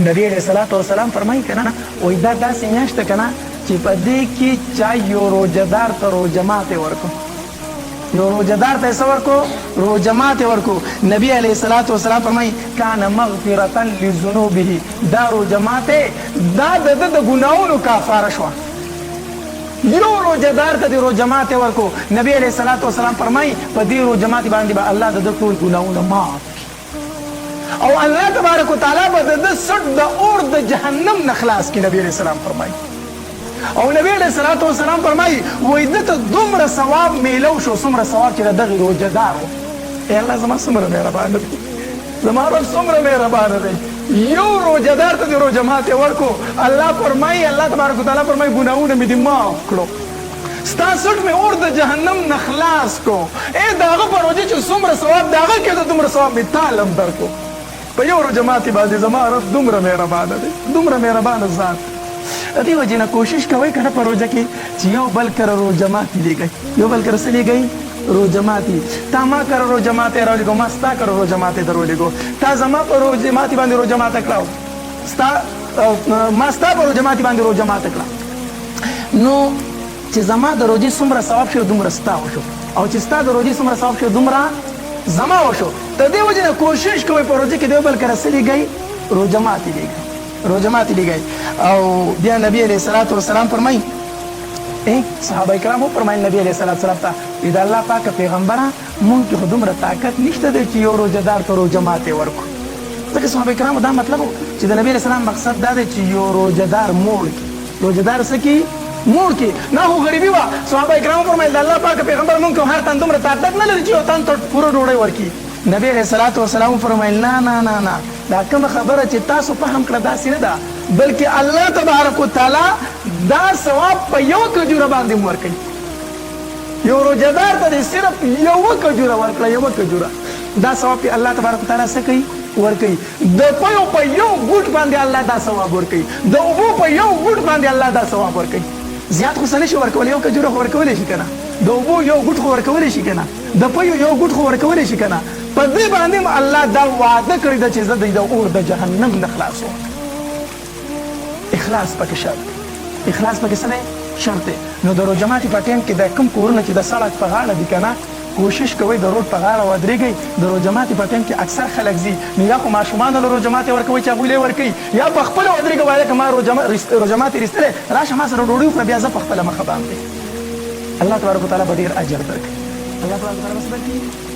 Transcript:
نبی علیہ الصلوۃ والسلام فرمایي کنه وای دا داسې میاشت ده کنه چې په دې کې چا یو روزهدار ته روزه ماتې ورکو، یو روزهدار ته څه ورکو؟ روزه ماتې ورکو. نبی علیہ الصلوۃ والسلام فرمایي کان مغفرة لذنوبه، دا روزه ماتې دا د ګناهونو کفاره شوه. یو روزهدار ته د روزه ماتې ورکو. نبی علیہ الصلوۃ والسلام فرمایي په دې روزه ماتې باندې به الله د ټول ګناهونه معاف او الله تبارک وتعالی به د سټ د اور د جهنم نه خلاص کړي. نبی علیہ السلام فرمایي او نبی علیہ الصلوۃ والسلام فرمایي وای دته دومره ثواب میلو شو، څومره ثواب چې دغه روزهدار و. ای الله زما څومره مهربان دی، زما رب څومره مهربان دی. یو روزهدار ته د روزه ماتې ورکو. الله فرمایي، الله تبارک وتعالی فرمایي ګناهونه مې دې معاف کړو، ستا سټ مې اور د جهنم نه خلاص کو. ای د هغه په روزه چې څومره ثواب د هغه کې د دومره ثواب مې تا لم درکو. په یو روزه ماتې باندې زما رب دومره مهربانه دی، دومره مهربانه ذات. دې وجې نه کوشش کوئ که نه په روزه کې چې یو بل کره روزه ماتې لېږئ، یو بل کره څه لېږئ؟ روزه ماتې. تا ما کره روزه ماتې راولېږو، ما ستا کره روزه ماتې در ولېږو. تا زما په روزه ماتې باندې روزه ماته کړه، ما ستا په روزه ماتې باندې روزه ماته کړه. نو چې زما د روزې څومره ثواب شو دومره ستا وشو، او چې ستا د روزې څومره ثواب شو دومره زما وشو. د دې وجې نه کوشش کوئ په روزه کې د یو بل کره څه لېږئ؟ روزه ماتې لېږئ، روزه ماتې لېږئ. او بیا نبی علیہ الصلوۃ والسلام فرمایي، صحابه کرام وفرمایل نبی علیہ الصلوۃ والسلام ته د الله پاکه پیغمبره مونږ کې خو دومره طاقت نشته دی چې یو روزهدار ته روزه ماتې ورکړو. ځکه صحابه کرامو دا مطلب و چې د نبی علیہ السلام مقصد دا دی چې یو روزهدار موړ کړي، روزهدار څه کړي؟ موړ کړي. نه خو غریبي وه. صحابه کرامو فرمایل د الله پاکه پیغمبر مونږ هر تن دومره طاقت نه لري چې یو تن ته پوره ډوډۍ ورکړي. نبی علیہ الصلوۃ والسلام فرمایل نه نه نه نه، دا کومه خبره چې تاسو فهم کړه داسې نه ده، بلکې الله تبارک وتعالی دا ثواب په یو کجوره باندې ورکوي. یو روزهدار ته صرف یوه کجوره ورکړه، یوه کجوره، دا ثواب په الله تبارک وتعالی څه کوي؟ ورکوي. د پيو په یو ګوټ باندې الله دا ثواب ورکوي، د اوبو په یو ګوټ باندې الله دا ثواب ورکوي. زیات خو څه نشي ورکولی، یو کجوره خو ورکولی شي که نه، د اوبو یو ګوټ خو ورکولی شي که نه، د پيو یو ګوټ خو ورکولی شي که نه. په دې باندې الله دا وعده کړې ده چې زه د اور د جهنم نه خلاصوم. اخلاص پکې شرط دی، اخلاص پکې څه دی؟ شرط دی. نو د روزه ماتې په ټایم کې د کوم کورونه چې د سړک په غاړه دي که نه، کوشش کوئ د روډ په غاړه ودرېږئ. د روزه ماتې په ټایم کې اکثر خلک ځي، نو یا خو ماشومانو له روزه ماتې ورکوئ چې هغوی له یې ورکوي، یا په خپله ودرېږه وایه که ما روزه ماتې ایستلی راشه ما سره ډوډۍ وخوره، بیا زه په خپله مخه باندې. الله تبارک وتعالی به ډېر اجر درکوي. الله تبارک وتعالی به څه درکوي؟